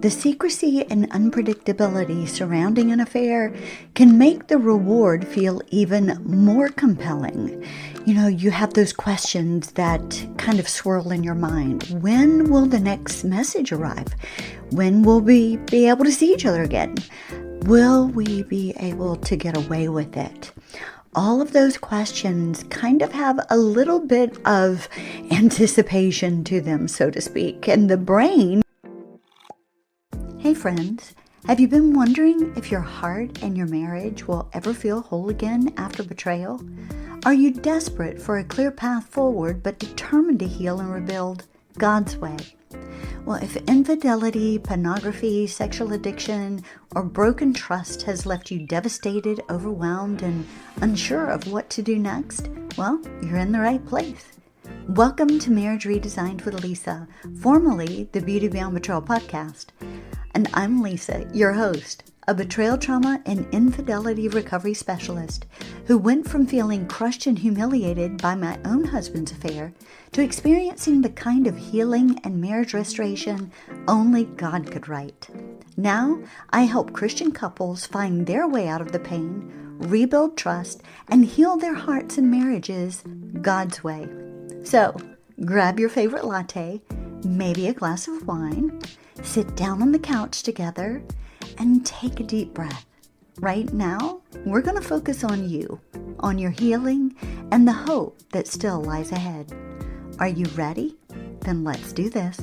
The secrecy and unpredictability surrounding an affair can make the reward feel even more compelling. You have those questions that kind of swirl in your mind. When will the next message arrive? When will we be able to see each other again? Will we be able to get away with it? All of those questions kind of have a little bit of anticipation to them, so to speak. And the brain... Hey friends, have you been wondering if your heart and your marriage will ever feel whole again after betrayal? Are you desperate for a clear path forward but determined to heal and rebuild God's way? Well, if infidelity, pornography, sexual addiction, or broken trust has left you devastated, overwhelmed, and unsure of what to do next, well, you're in the right place. Welcome to Marriage Redesigned with Lisa, formerly the Beauty Beyond Betrayal podcast. And I'm Lisa, your host, a betrayal trauma and infidelity recovery specialist who went from feeling crushed and humiliated by my own husband's affair to experiencing the kind of healing and marriage restoration only God could write. Now, I help Christian couples find their way out of the pain, rebuild trust, and heal their hearts and marriages God's way. So, grab your favorite latte, maybe a glass of wine, sit down on the couch together, and take a deep breath. Right now, we're going to focus on you, on your healing, and the hope that still lies ahead. Are you ready? Then let's do this.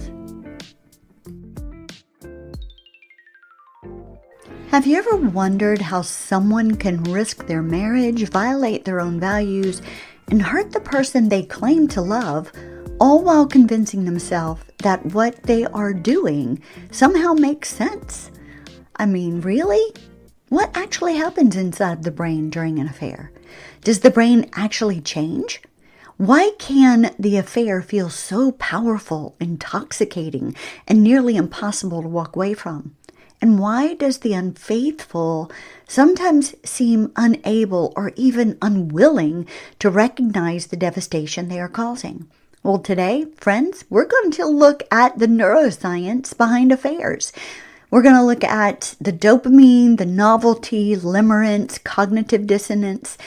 Have you ever wondered how someone can risk their marriage, violate their own values, and hurt the person they claim to love, all while convincing themselves that what they are doing somehow makes sense? I mean, really? What actually happens inside the brain during an affair? Does the brain actually change? Why can the affair feel so powerful, intoxicating, and nearly impossible to walk away from? And why does the unfaithful sometimes seem unable or even unwilling to recognize the devastation they are causing? Well, today, friends, we're going to look at the neuroscience behind affairs. We're going to look at the dopamine, the novelty, limerence, cognitive dissonance,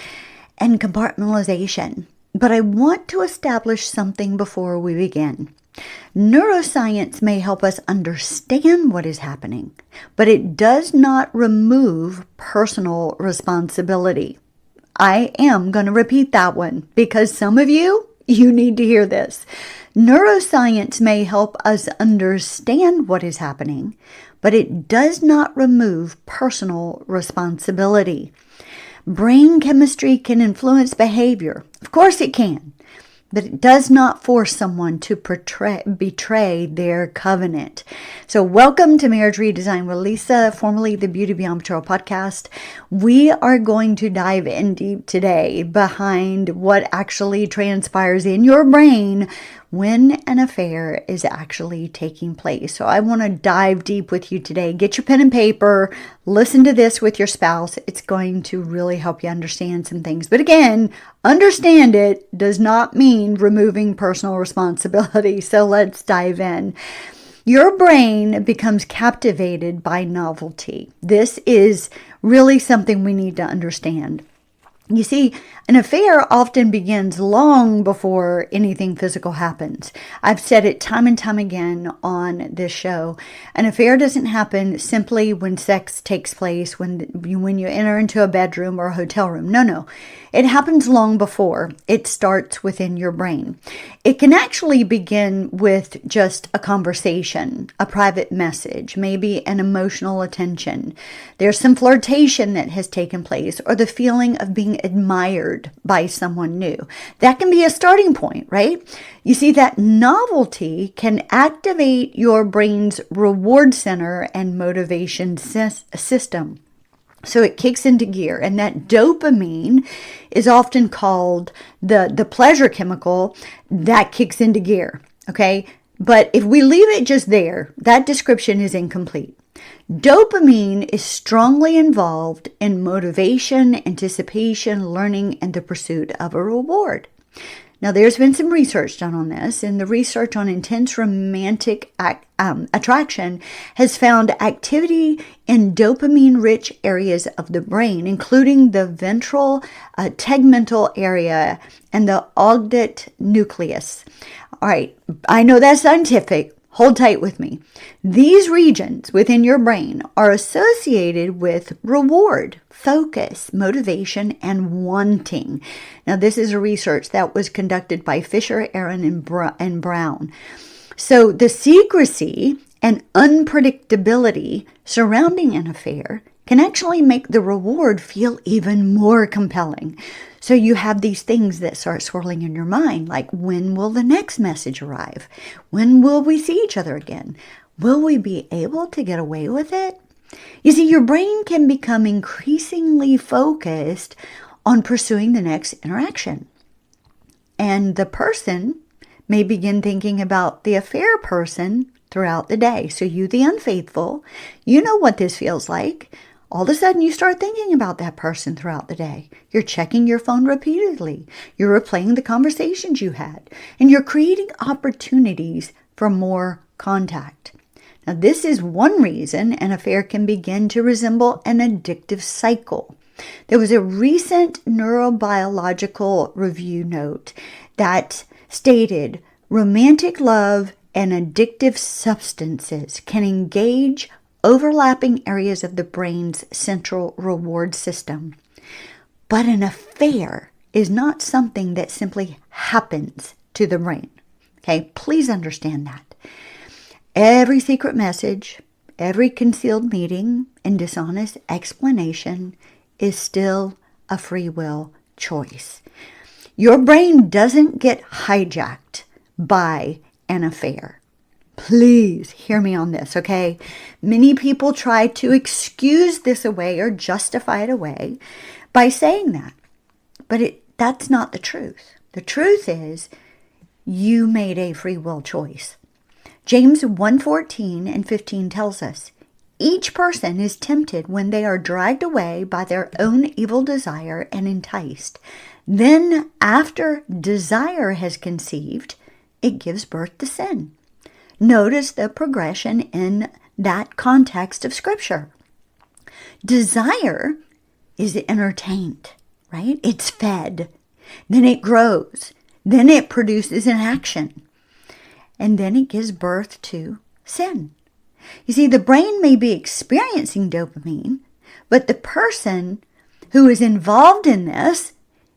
and compartmentalization. But I want to establish something before we begin. Neuroscience may help us understand what is happening, but it does not remove personal responsibility. I am going to repeat that one because some of you need to hear this. Neuroscience may help us understand what is happening, but it does not remove personal responsibility. Brain chemistry can influence behavior. Of course it can. But it does not force someone to betray their covenant. So welcome to Marriage Redesign with Lisa, formerly the Beauty Beyond Betrayal podcast. We are going to dive in deep today behind what actually transpires in your brain when an affair is actually taking place. So I want to dive deep with you today. Get your pen and paper, listen to this with your spouse. It's going to really help you understand some things. But again, understand it does not mean removing personal responsibility. So let's dive in. Your brain becomes captivated by novelty. This is really something we need to understand. You see, an affair often begins long before anything physical happens. I've said it time and time again on this show. An affair doesn't happen simply when sex takes place, when you enter into a bedroom or a hotel room. No. It happens long before. It starts within your brain. It can actually begin with just a conversation, a private message, maybe an emotional attention. There's some flirtation that has taken place, or the feeling of being admired by someone new. That can be a starting point, right? You see, that novelty can activate your brain's reward center and motivation system. So it kicks into gear, and that dopamine is often called the pleasure chemical that kicks into gear, okay? But if we leave it just there, that description is incomplete. Dopamine is strongly involved in motivation, anticipation, learning, and the pursuit of a reward. Now, there's been some research done on this, and the research on intense romantic attraction has found activity in dopamine-rich areas of the brain, including the ventral tegmental area and the occiput nucleus. All right, I know that's scientific. Hold tight with me. These regions within your brain are associated with reward, focus, motivation, and wanting. Now, this is a research that was conducted by Fisher, Aaron, and Brown. So the secrecy and unpredictability surrounding an affair can actually make the reward feel even more compelling. So you have these things that start swirling in your mind, like when will the next message arrive? When will we see each other again? Will we be able to get away with it? You see, your brain can become increasingly focused on pursuing the next interaction. And the person may begin thinking about the affair person throughout the day. So you, the unfaithful, you know what this feels like. All of a sudden, you start thinking about that person throughout the day. You're checking your phone repeatedly. You're replaying the conversations you had. And you're creating opportunities for more contact. Now, this is one reason an affair can begin to resemble an addictive cycle. There was a recent neurobiological review note that stated romantic love and addictive substances can engage overlapping areas of the brain's central reward system. But an affair is not something that simply happens to the brain. Okay, please understand that. Every secret message, every concealed meeting, and dishonest explanation is still a free will choice. Your brain doesn't get hijacked by an affair. Please hear me on this, okay? Many people try to excuse this away or justify it away by saying that. But that's not the truth. The truth is you made a free will choice. James 1:14 and 15 tells us, each person is tempted when they are dragged away by their own evil desire and enticed. Then, after desire has conceived, it gives birth to sin. Notice the progression in that context of Scripture. Desire is entertained, right? It's fed. Then it grows. Then it produces an action. And then it gives birth to sin. You see, the brain may be experiencing dopamine, but the person who is involved in this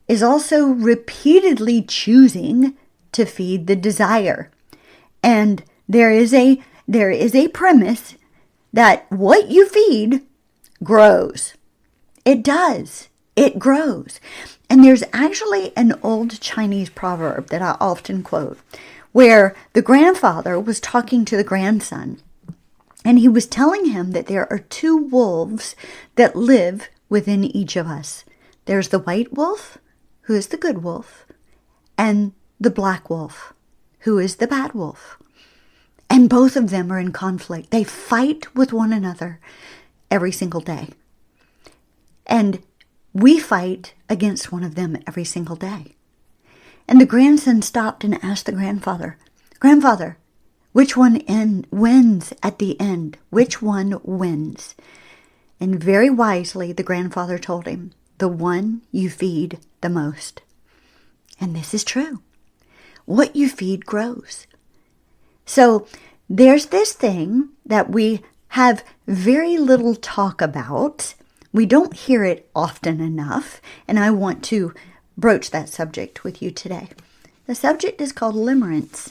is also repeatedly choosing to feed the desire. And there is a premise that what you feed grows. It does. It grows. And there's actually an old Chinese proverb that I often quote, where the grandfather was talking to the grandson, and he was telling him that there are two wolves that live within each of us. There's the white wolf, who is the good wolf, and the black wolf, who is the bad wolf. And both of them are in conflict. They fight with one another every single day. And we fight against one of them every single day. And the grandson stopped and asked the grandfather, "Grandfather, which one wins at the end? Which one wins?" And very wisely, the grandfather told him, "The one you feed the most." And this is true. What you feed grows. So there's this thing that we have very little talk about. We don't hear it often enough, and I want to broach that subject with you today. The subject is called limerence.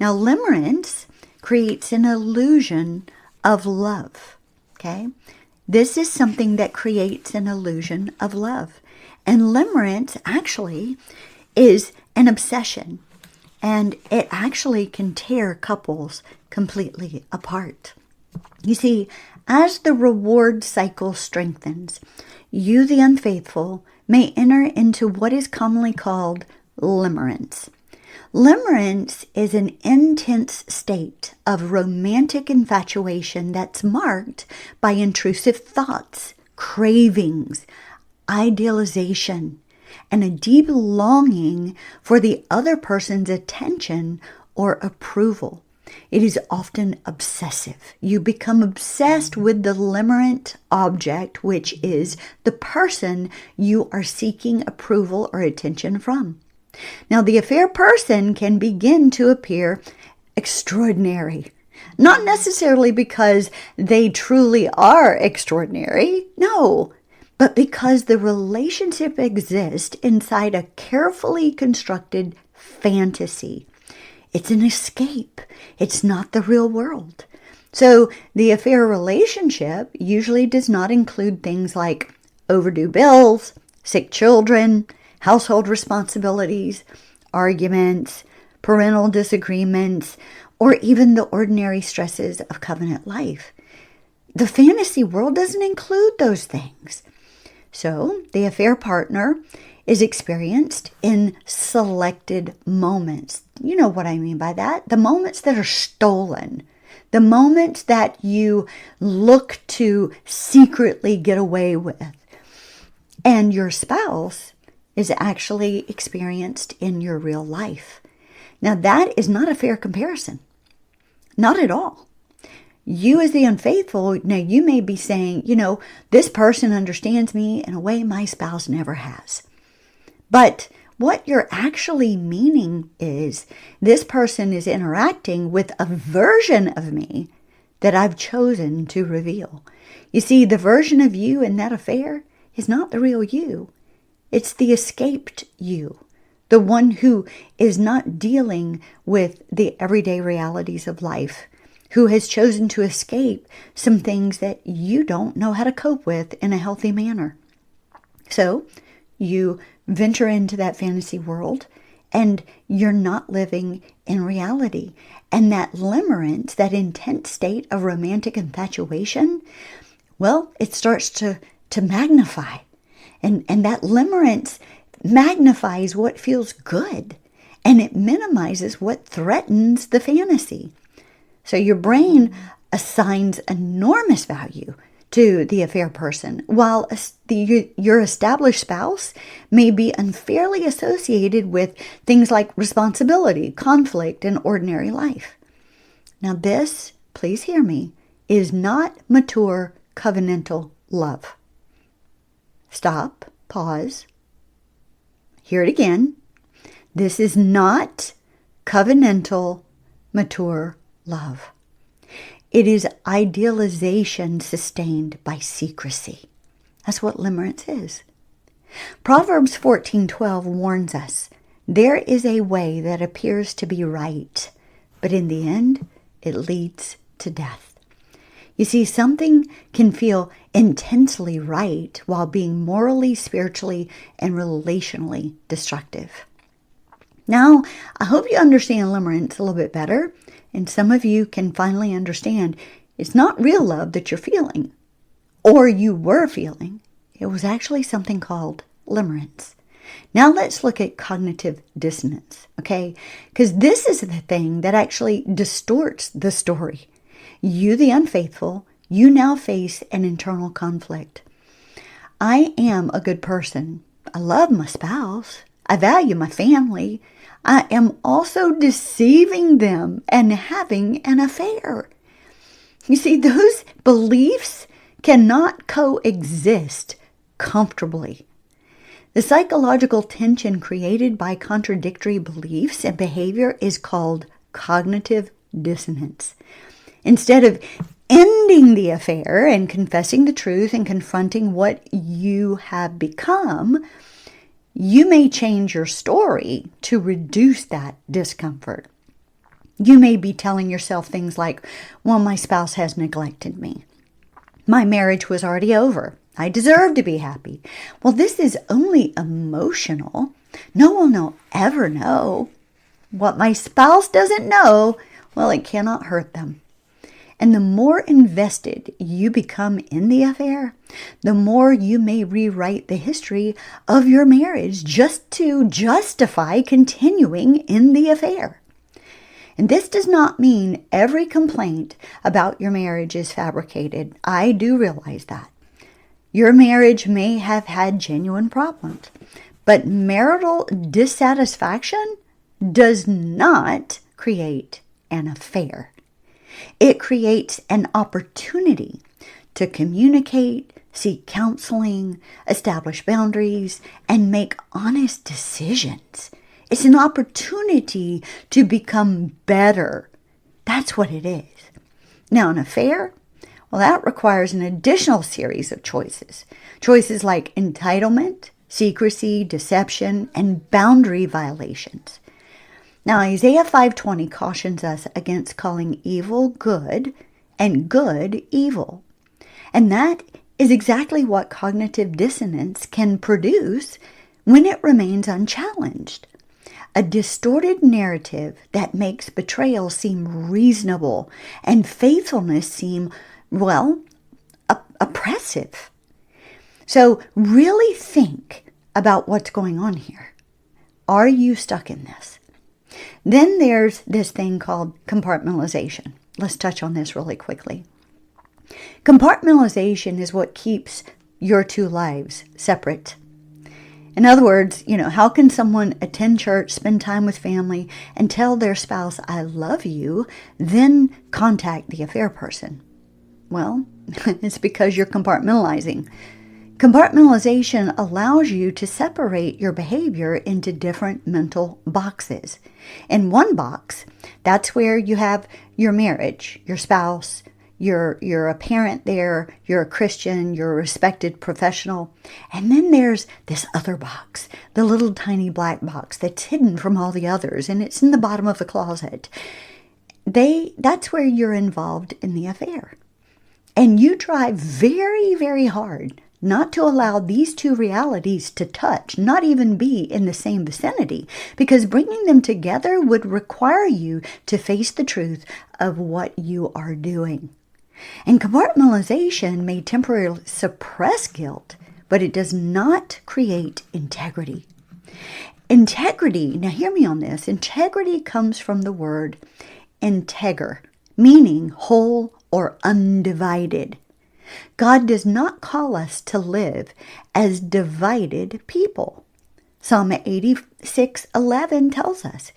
Now, limerence creates an illusion of love, okay? This is something that creates an illusion of love. And limerence actually is an obsession, and it actually can tear couples completely apart. You see, as the reward cycle strengthens, you, the unfaithful, may enter into what is commonly called limerence. Limerence is an intense state of romantic infatuation that's marked by intrusive thoughts, cravings, idealization, and a deep longing for the other person's attention or approval. It is often obsessive. You become obsessed with the limerent object, which is the person you are seeking approval or attention from. Now, the affair person can begin to appear extraordinary. Not necessarily because they truly are extraordinary, no, but because the relationship exists inside a carefully constructed fantasy. It's an escape. It's not the real world. So the affair relationship usually does not include things like overdue bills, sick children, household responsibilities, arguments, parental disagreements, or even the ordinary stresses of covenant life. The fantasy world doesn't include those things. So the affair partner is experienced in selected moments. You know what I mean by that? The moments that are stolen. The moments that you look to secretly get away with. And your spouse is actually experienced in your real life. Now that is not a fair comparison. Not at all. You as the unfaithful, now you may be saying, this person understands me in a way my spouse never has. But what you're actually meaning is this person is interacting with a version of me that I've chosen to reveal. You see, the version of you in that affair is not the real you. It's the escaped you, the one who is not dealing with the everyday realities of life, who has chosen to escape some things that you don't know how to cope with in a healthy manner. So you venture into that fantasy world and you're not living in reality. And that limerence, that intense state of romantic infatuation, well, it starts to magnify. And that limerence magnifies what feels good, and it minimizes what threatens the fantasy. So your brain assigns enormous value to the affair person, while your established spouse may be unfairly associated with things like responsibility, conflict, and ordinary life. Now this, please hear me, is not mature covenantal love. Stop, pause, hear it again. This is not covenantal mature love. It is idealization sustained by secrecy. That's what limerence is. Proverbs 14:12 warns us, there is a way that appears to be right, but in the end, it leads to death. You see, something can feel intensely right while being morally, spiritually, and relationally destructive. Now, I hope you understand limerence a little bit better, and some of you can finally understand it's not real love that you're feeling, or you were feeling. It was actually something called limerence. Now let's look at cognitive dissonance, okay? Because this is the thing that actually distorts the story. You, the unfaithful, you now face an internal conflict. I am a good person. I love my spouse. I value my family. I am also deceiving them and having an affair. You see, those beliefs cannot coexist comfortably. The psychological tension created by contradictory beliefs and behavior is called cognitive dissonance. Instead of ending the affair and confessing the truth and confronting what you have become, you may change your story to reduce that discomfort. You may be telling yourself things like, well, my spouse has neglected me. My marriage was already over. I deserve to be happy. Well, this is only emotional. No one will ever know. What my spouse doesn't know, well, it cannot hurt them. And the more invested you become in the affair, the more you may rewrite the history of your marriage just to justify continuing in the affair. And this does not mean every complaint about your marriage is fabricated. I do realize that. Your marriage may have had genuine problems, But marital dissatisfaction does not create an affair. It creates an opportunity to communicate, seek counseling, establish boundaries, and make honest decisions. It's an opportunity to become better. That's what it is. Now, an affair, well, that requires an additional series of choices. Choices like entitlement, secrecy, deception, and boundary violations. Now, Isaiah 5:20 cautions us against calling evil good and good evil. And that is exactly what cognitive dissonance can produce when it remains unchallenged. A distorted narrative that makes betrayal seem reasonable and faithfulness seem, well, oppressive. So really think about what's going on here. Are you stuck in this? Then there's this thing called compartmentalization. Let's touch on this really quickly. Compartmentalization is what keeps your two lives separate. In other words, how can someone attend church, spend time with family, and tell their spouse, I love you, then contact the affair person? Well, it's because you're compartmentalizing. Compartmentalization allows you to separate your behavior into different mental boxes. In one box, that's where you have your marriage, your spouse, you're a parent there, you're a Christian, you're a respected professional. And then there's this other box, the little tiny black box that's hidden from all the others, and it's in the bottom of the closet. That's where you're involved in the affair. And you try very, very hard not to allow these two realities to touch, not even be in the same vicinity, because bringing them together would require you to face the truth of what you are doing. And compartmentalization may temporarily suppress guilt, but it does not create integrity. Integrity, now hear me on this, integrity comes from the word integer, meaning whole or undivided. God does not call us to live as divided people. Psalm 86:11 tells us,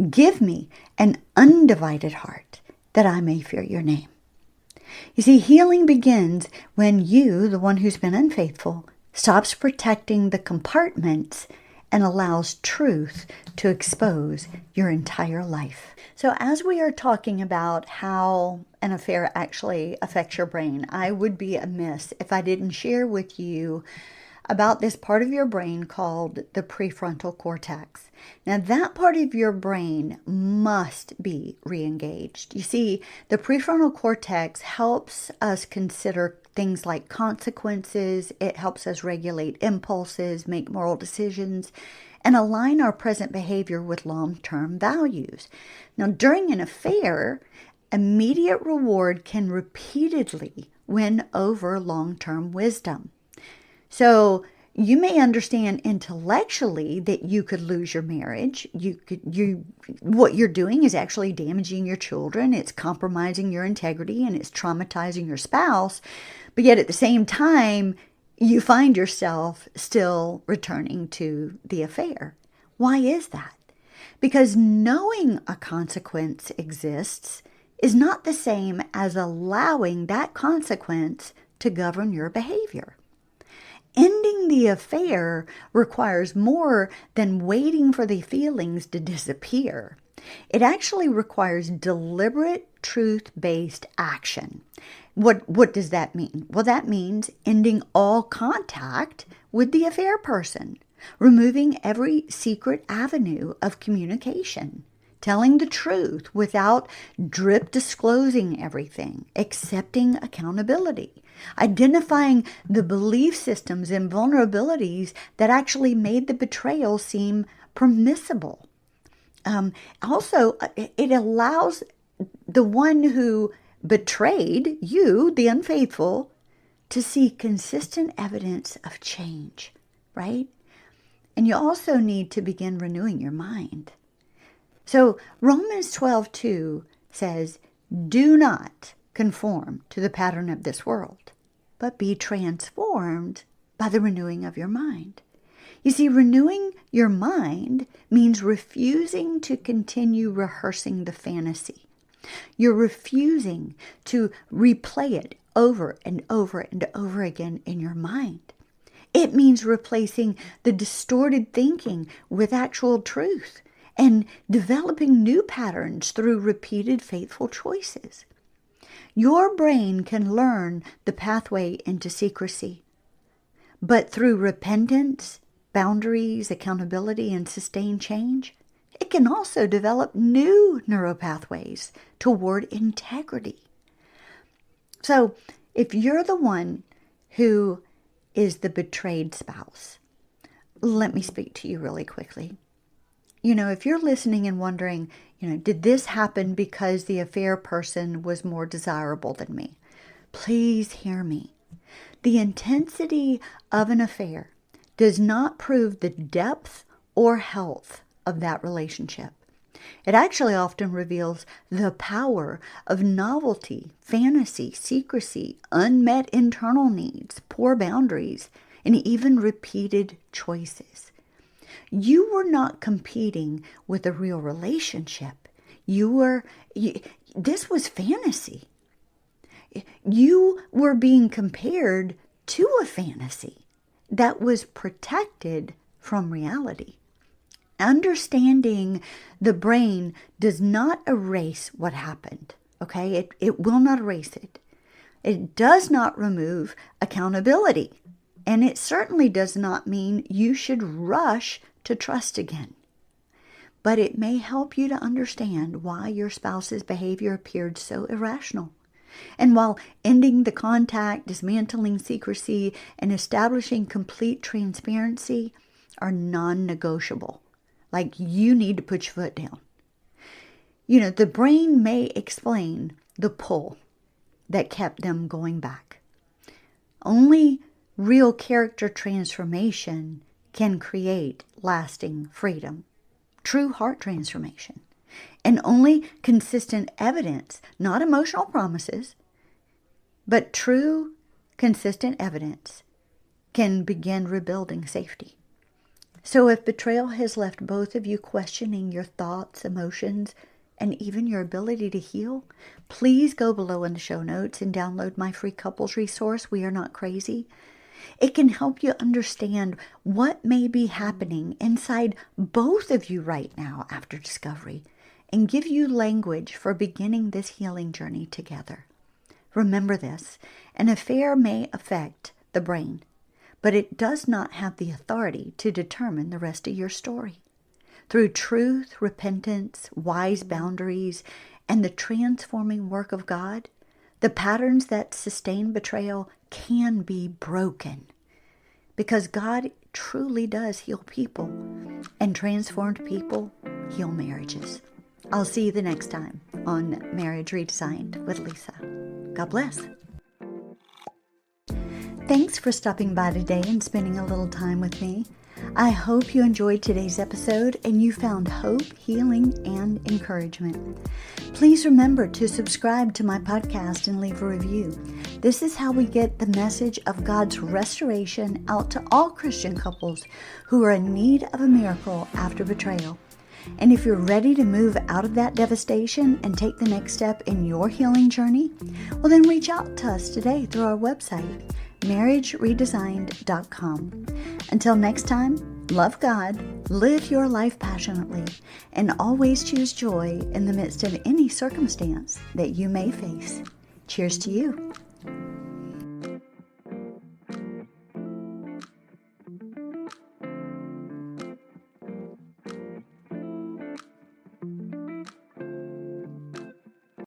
give me an undivided heart that I may fear your name. You see, healing begins when you, the one who's been unfaithful, stops protecting the compartments and allows truth to expose your entire life. So as we are talking about how an affair actually affects your brain, I would be amiss if I didn't share with you about this part of your brain called the prefrontal cortex. Now, that part of your brain must be re-engaged. You see, the prefrontal cortex helps us consider things like consequences. It helps us regulate impulses, make moral decisions, and align our present behavior with long-term values. Now, during an affair, immediate reward can repeatedly win over long-term wisdom. So you may understand intellectually that you could lose your marriage. What you're doing is actually damaging your children. It's compromising your integrity and it's traumatizing your spouse. But yet at the same time, you find yourself still returning to the affair. Why is that? Because knowing a consequence exists is not the same as allowing that consequence to govern your behavior. Ending the affair requires more than waiting for the feelings to disappear. It actually requires deliberate, truth-based action. What does that mean? Well, that means ending all contact with the affair person, removing every secret avenue of communication, telling the truth without drip disclosing everything, accepting accountability, identifying the belief systems and vulnerabilities that actually made the betrayal seem permissible. Also, it allows the one who betrayed you, the unfaithful, to see consistent evidence of change, right? And you also need to begin renewing your mind. So Romans 12:2 says, do not conform to the pattern of this world, but be transformed by the renewing of your mind. You see, renewing your mind means refusing to continue rehearsing the fantasy. You're refusing to replay it over and over and over again in your mind. It means replacing the distorted thinking with actual truth and developing new patterns through repeated faithful choices. Your brain can learn the pathway into secrecy, but through repentance, boundaries, accountability, and sustained change, it can also develop new neuropathways toward integrity. So, if you're the one who is the betrayed spouse, let me speak to you really quickly. If you're listening and wondering, did this happen because the affair person was more desirable than me? Please hear me. The intensity of an affair does not prove the depth or health of that relationship. It actually often reveals the power of novelty, fantasy, secrecy, unmet internal needs, poor boundaries, and even repeated choices. You were not competing with a real relationship. This was fantasy. You were being compared to a fantasy that was protected from reality. Understanding the brain does not erase what happened, okay? It will not erase it. It does not remove accountability. And it certainly does not mean you should rush to trust again. But it may help you to understand why your spouse's behavior appeared so irrational. And while ending the contact, dismantling secrecy, and establishing complete transparency are non-negotiable, like you need to put your foot down. The brain may explain the pull that kept them going back. Only real character transformation can create lasting freedom, true heart transformation. And only consistent evidence, not emotional promises, but true, consistent evidence can begin rebuilding safety. So if betrayal has left both of you questioning your thoughts, emotions, and even your ability to heal, please go below in the show notes and download my free couples resource, We Are Not Crazy. It can help you understand what may be happening inside both of you right now after discovery, and give you language for beginning this healing journey together. Remember this, an affair may affect the brain, but it does not have the authority to determine the rest of your story. Through truth, repentance, wise boundaries, and the transforming work of God, the patterns that sustain betrayal can be broken. Because God truly does heal people, and transformed people heal marriages. I'll see you the next time on Marriage Redesigned with Lisa. God bless. Thanks for stopping by today and spending a little time with me. I hope you enjoyed today's episode and you found hope, healing, and encouragement. Please remember to subscribe to my podcast and leave a review. This is how we get the message of God's restoration out to all Christian couples who are in need of a miracle after betrayal. And if you're ready to move out of that devastation and take the next step in your healing journey, well then reach out to us today through our website, marriageredesigned.com. Until next time, love God, live your life passionately, and always choose joy in the midst of any circumstance that you may face. Cheers to you.